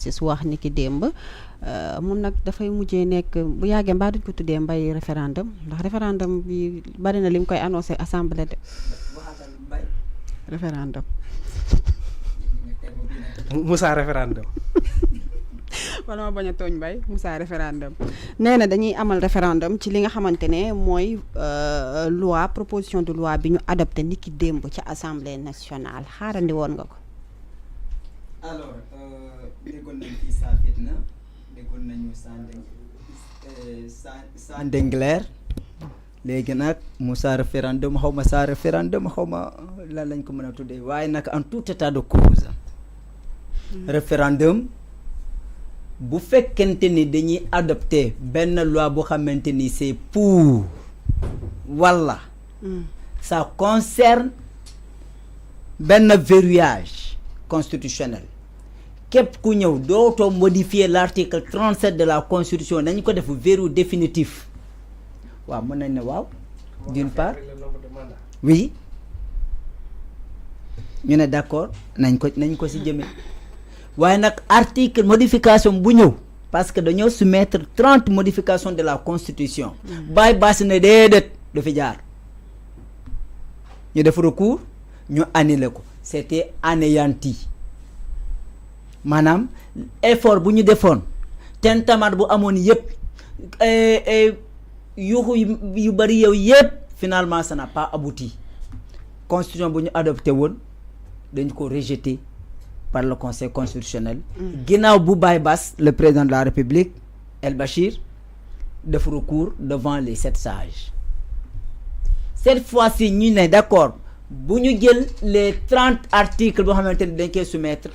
si wax ni ki démb mun nag dafay mujjee nekk bu yàggee mbaa duñ ko tuddee mbay référendum ndax référendum bi bari na lim koy annoncé assemblée de référendum Moussa référendum wala ma bañ a tooñ mbay Moussa référendum nee na dañuy amal référendum ci li nga xamante ne mooy loi proposition de loi bi ñu adopté ni ki démb ci assemblée nationale xaarandi woon nga ko. alors déggoon nañu fii saa fitna déggoon nañu sans Ndingler léegi nag Moussa référendum xaw ma saa référendum xaw ma lan lañ ko mën a tuddee waaye nag en tout état de cause référendum bu fekkente ni dañuy adopter benn loi boo xamante ni c'est pour walla ça concerne benn verrouillage constitutionnel képp ku ñëw dootoo modifier l'article 37 de la constitution nañu ko def verrou définitif waaw mën nañ ne waaw d'une part oui ñu ne d'accord nañ ko ci jëme waaye nag article modification bu ñëw parce que dañoo soumettre 30 modifications de la constitution bàyyi baasi ne déedéet du fi jaar ñu def recours ñu annulé ko c'était anéanti maanaam effort bu ñu defoon tentamaat bu amoon yëpp yuuxu yu bari yow yëpp finalement ça n'a pas abouti constitution bu ñu adopté woon dañ ko rejeté par le conseil constitutionnel ginnaaw bu Baye Bass le président de la République El Bachir def recours devant les 7 sages cette fois-ci ñu ne d'accord bu ñu jël les 30 articles boo xamante ni dañ koy soumettre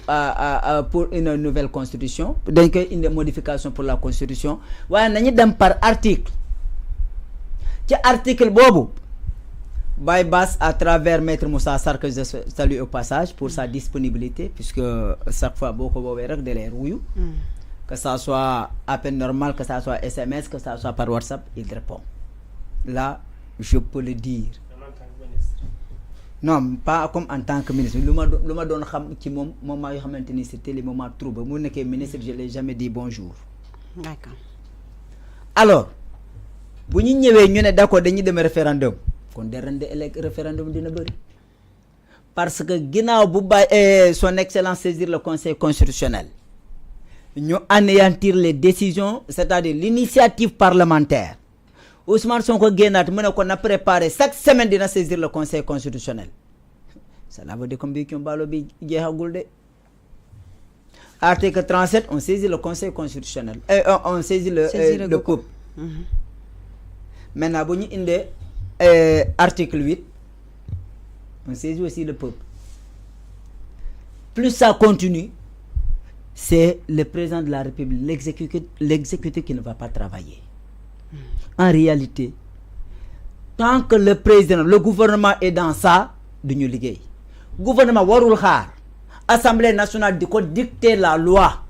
pour une nouvelle constitution dañ koy indi modification pour la constitution waaye nañu dem par article ci article boobu Baye Bass à travers maître Moussa Sarr que je salue au passage pour sa disponibilité puisque chaque fois boo ko woowee rek da lay wuyu que ça soit appel normal que ça soit SMS que ça soit par WhatsApp il répond là je peux le dire non pas comme en tant que ministre lu ma doon xam ci moom moment yoo xamante ni c'était les moments troubles mu nekkee ministre je l'ai jamais dit bonjour. D'accord. Alors bu ñu ñëwee ñu ne d'accord dañuy dem référendum kon de ren de référendum dina bëri parce que ginnaaw bu bàyyi son excellence saisir le conseil constitutionnel ñu anéantir les décisions c'est-à-dire l'initiative parlementaire Ousmane Sonko génnaat mu ne ko na préparer chaque semaine dina saisir le conseil constitutionnel cela veut dire que mbii mbaalo bi jeexagul de article 37 on saisit le conseil constitutionnel on saisit le peuple maintenant bu ñu indee article 8 on saisit aussi le peuple plus ça continue c'est le président de la République l'exécutif qui ne va pas travailler. En réalité tant que le président le gouvernement est dans ça duñu liggéey gouvernement warul xaar assemblée nationale di ko dicter la loi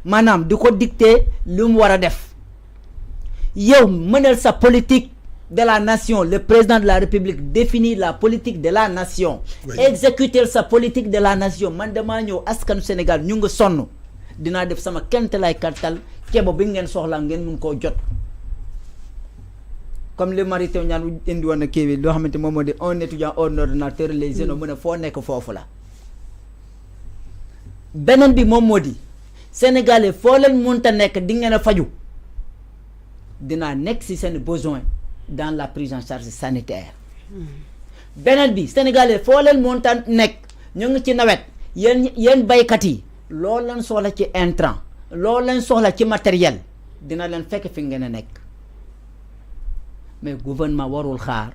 maanaam di ko dicter lu mu war a def yow mënal sa politique de la nation le président de la République définit la politique de la nation exécuter sa politique de la nation man damaa ñëw askanu Sénégal ñu nga sonn dinaa def sama kent lay kattal ceebo bi ngeen soxla ngeen mun koo jot comme le Mary Teuw Niane indi woon na kii bi loo xamante moom moo di un étudiant hors ordinateur les jeunes mu ne foo nekk foofu la beneen bi moom moo di sénégalais foo leen mënta nekk di ngeen a faju dinaa nekk ci seen besoin dans la prise en charge sanitaire beneen bi sénégalais foo leen mënta nekk ñu ngi ci nawet yéen baykat yi loolu leen soxla ci intrant loolu leen soxla ci matériel dina leen fekk fi ngeen a nekk mais gouvernement warul xaar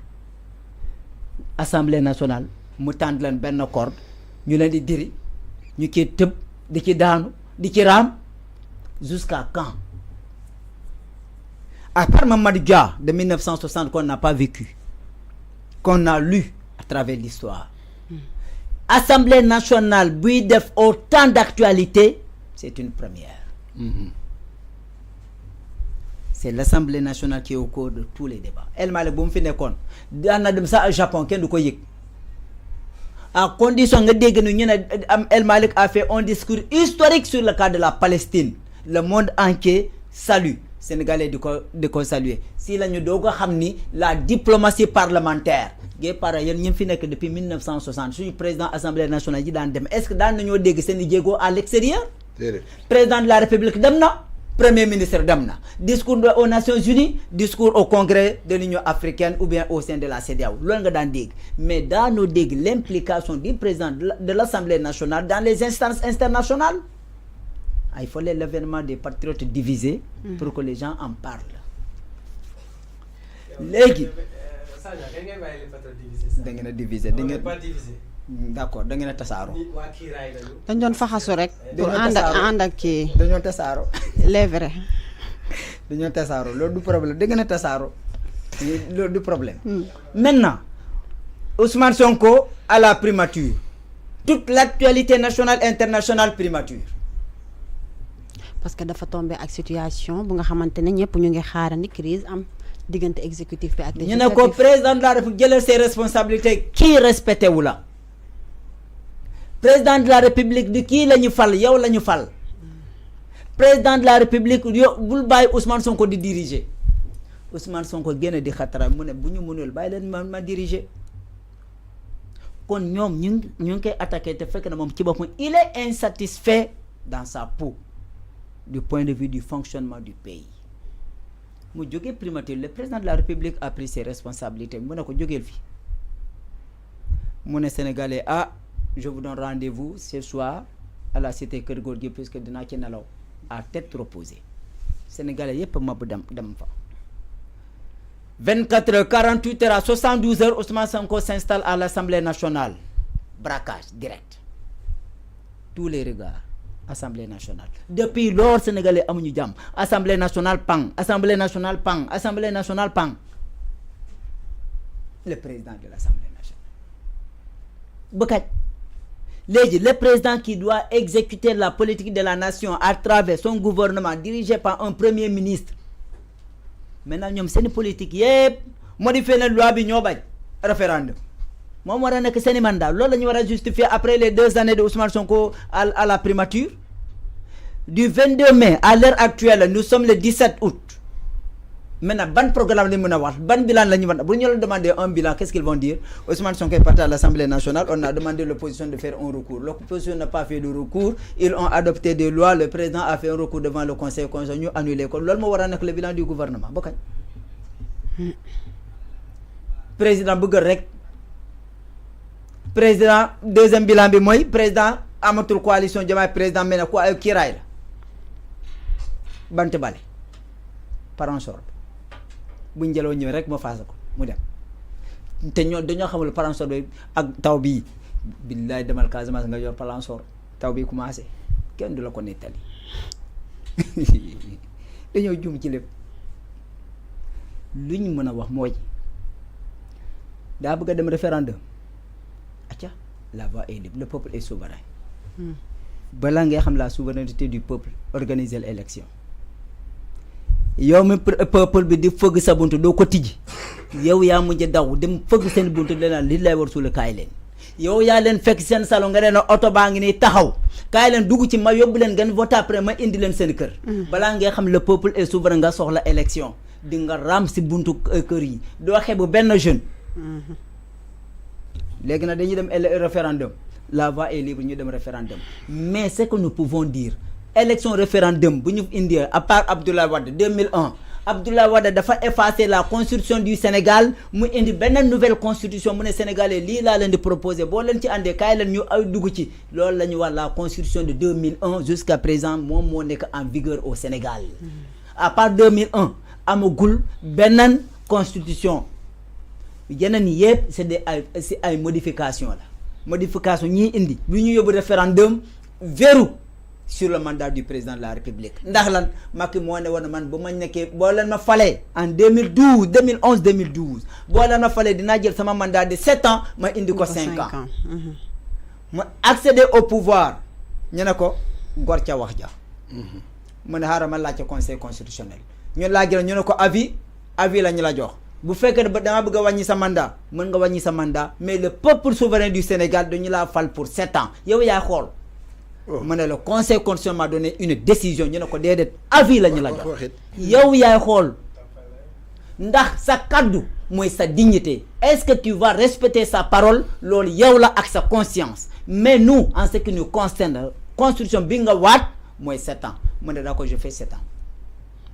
assemblée nationale mu tànn leen benn corde ñu leen di diri ñu ciy tëb di ci daanu di ci raam jusqu'à quand à part Mamadou Dia de 1960 qu'on n'a pas vécu qu'on a lu à travers l'histoire assemblée nationale buy def autant d'actualité c'est une première. C'est l'Assemblée nationale qui est au cours de tous les débats El Malick bu mu fi nekkoon daan na dem sax Japon kenn du ko yëg à condition nga dégg ñu ne El Malick a fait un discours historique sur le cas de la Palestine le monde entier salue sénégalais di ko saluer si la ñu doog a xam ni la diplomatie parlementaire gay para yéen ñi fi nekk depuis 1960 suñu président assemblée nationale ji daan dem est-ce que daan nañoo dégg seen i jéego à l'extérieur président de la république dem na premier ministre dem na discours aux Nations Unies discours au congrès de l'Union africaine ou bien au sein de la CEDEAO loolu nga daan dégg mais daanoo dégg l'implication du président de l'Assemblée nationale dans les instances internationales il fallait l'avènement des patriotes divisés pour que les gens en parlent léegi da ngeen a diviser d'accord da ngeen a tasaaro dañ doon faxasu rek pour ànd ak kii dañoo tasaaro les vrais dañoo tasaaro loolu du problème da ngeen a tasaaro loolu du problème maintenant Ousmane Sonko à la primature toute l'actualité nationale internationale primature parce que dafa tombé ak situation bu nga xamante ne ñëpp ñu ngi xaarandi crise am diggante exécutif bi ak ñu ne ko président de la République jëlal ses responsabilités kii respecté wu la président de la République di kii la ñu fal yow la ñu fal président de la République yow bul bàyyi Ousmane Sonko di diriger Ousmane Sonko génn di xatara mu ne bu ñu mënul bàyyi leen ma diriger kon ñoom ñu ngi koy attaqué te fekk na moom ci boppam il est insatisfait dans sa peau du point de vue du fonctionnement du pays mu jógee primature le président de la République a pris ses responsabilités mu ne ko jógeel fi mu ne Sénégalais je vous donne rendez-vous ce soir à la cité Keur Gorgui puisque dinaa ci nelaw à tête reposée Sénégalais yépp mab dem fa 24 heures 48 heures à 72 heures Ousmane Sonko s'installe à l'Assemblée nationale braquage direct tous les regards Assemblée nationale depuis lors Sénégalais amuñu jàmm Assemblée nationale pang Assemblée nationale pang Assemblée nationale pang le président de l'Assemblée nationale bëkkaaj léegi le président qui doit exécuter la politique de la nation à travers son gouvernement dirigé par un premier ministre maintenant ñoom seeni politique yépp modifié na loi bi ñoo bañ référendum moom war a nekk seeni mandat loolu la ñu war a justifier après les 2 années de Ousmane Sonko à la primature du 22 mai à l'heure actuelle nous sommes le 17 août maintenant ban programme lañu mën a wax ban bilan la ñu mën a bu ñu la demander un bilan qu'est-ce qu'ils vont dire Ousmane Sonko est parti à l'Assemblée nationale on a demandé l'opposition de faire un recours l'opposition n'a pas fait de recours ils ont adopté des lois le président a fait un recours devant le conseil constitutionnel ñu annulé ko loolu moo war a nekk le bilan du gouvernement ba kañ président bëgg rek président deuxième bilan bi mooy président amatul coalition Diomaye président mel ne ko kiiraay la bant bale paransor buñ jëloo ñëw rek ma faasa ko mu dem te ñoo dañoo xamul paransor bi ak taw bii billaay demal Casamance nga yor paransor taw bi commencé kenn du la ko nettali dañoo juum ci lépp lu ñu mën a wax mooy daa bëgg a dem référendum acca la voie est libre le peuple est souverain balaa ngay xam la souveraineté du peuple organiser l'élection yow mi peuple bi di fëgg sa buntu doo ko tijji yow yaa mujj daw dem fëgg seen buntu lenaan li lay war suula kaay leen yow yaa leen fekk seen salon nga leen oto baa ngi nii taxaw kaay leen dugg ci ma yóbbu leen ngeen vote après ma indi leen seen kër balaa ngay xam le peuple est souverain nga soxla élection di nga ram si buntu kër yi doo xeebu benn jeune léegi nag dañuy dem référendum la voie est libre ñu dem référendum mais ce que nous pouvons dire élection référendum bu ñu indi à part Abdoulaye Wade 2001 Abdoulaye Wade dafa effacer la constitution du Sénégal mu indi benn nouvelle constitution mu ne Sénégalais lii laa leen di proposer boo leen ci àndee kaay leen ñu ay dugg ci loolu la ñu wax la constitution de 2001 jusqu'à présent moom moo nekk en vigueur au Sénégal à part 2001 amagul beneen constitution yeneen yëpp c'est ay modification la modification ñii indi bu ñu yóbbu référendum verrou sur le mandat du président de la République ndax lan Macky moo ne woon man bu ma nekkee boo leen ma falee en 2011 boo leen ma falee dinaa jël sama mandat de 7 ans ma indi ko 5 ans ma accéder au pouvoir ñu ne ko gor ca wax ja mu ne xaaral ma laaj ca conseil constitutionnel ñu laaj ñu ne ko avis la ñu la jox bu fekkee ne da nga bëgg a wàññi sa mandat mën nga wàññi sa mandat mais le peuple souverain du Sénégal dañu laa fal pour 7 ans yow yaay xool. ma ne le conseil constitutionnel m'a donné une décision ñu ne ko déedéet avis la ñu la jox yow yaay xool ndax sa kaddu mooy sa dignité est-ce que tu vas respecter sa parole loolu yow la ak sa conscience mais nous en ce qui nous concerne constitution bi nga waat mooy 7 ans mu ne d'accord je fais 7 ans.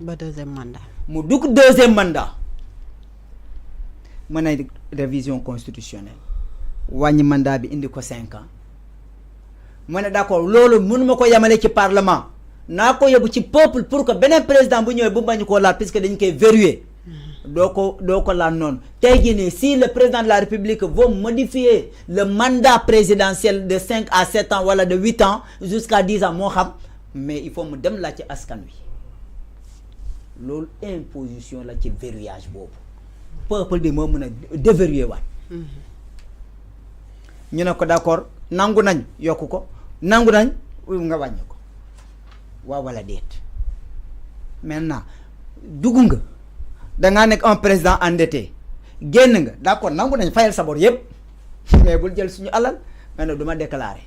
ba deuxième mandat. mu dugg deuxième mandat. mën a révision constitutionnelle wàññi mandat bi indi ko 5 ans ma ne d'accord loolu mënuma ko yemale ci parlement naa ko yóbbu ci peuple pour que beneen président bu ñëwee bu bañ koo laal puisque dañ koy verrouiller doo ko laal noonu tey jii nii si le président de la République veut modifier le mandat présidentiel de 5 à 7 ans wala de 8 ans jusqu'à 10 ans moo xam mais il faut mu dem laaj ci askan wi loolu imposition la ci verrouillage boobu peuple bi moo mën a déverrouiller waat ñu ne ko d'accord nangu nañ yokku ko nangu nañ nga wàññi ko waaw wala déet maintenant dugg nga dangaa nekk un président endetté génn nga d'accord nangu nañ fayal sa bor yëpp mais bul jël suñu alal mais nag du ma déclarer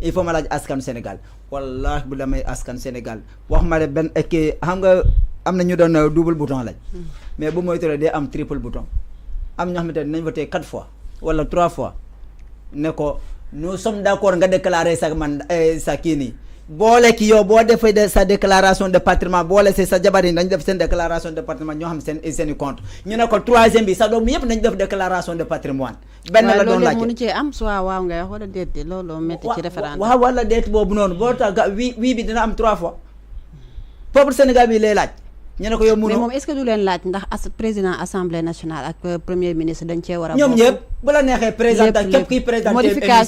il faut ma laaj askan Sénégal wallahi bu damay askan Sénégal wax ma ne benn ekki xam nga am na ñu doon double bouton lañ mais bu moytuwulee day am triple bouton am ñoo xamante ne dinañ voté 4 fois wala 3 fois ne ko nous sommes d'accord nga déclarer sa man sa kii nii boole ki yow boo defee sa déclaration de patrimoine boole si sa jabar yi nañ def seen déclaration de patrimoine ñoo xam seen i compte ñu ne ko troisième bi sa doom yëpp nañ def déclaration de patrimoine benn la doon laajte mënu cee am soit waaw ngay wax wala déet loolu métti ci référendum waaw wala déet boobu noonu boo tax wii bi dina am 3 fois peuple Sénégal bi lay laaj ñu ne ko yow mënoo mais moom est-ce que du leen laaj ndax président assemblée nationale ak premier ministre dañ cee war a ñoom ñëpp bu la neexee présenté képp kuy présenté émission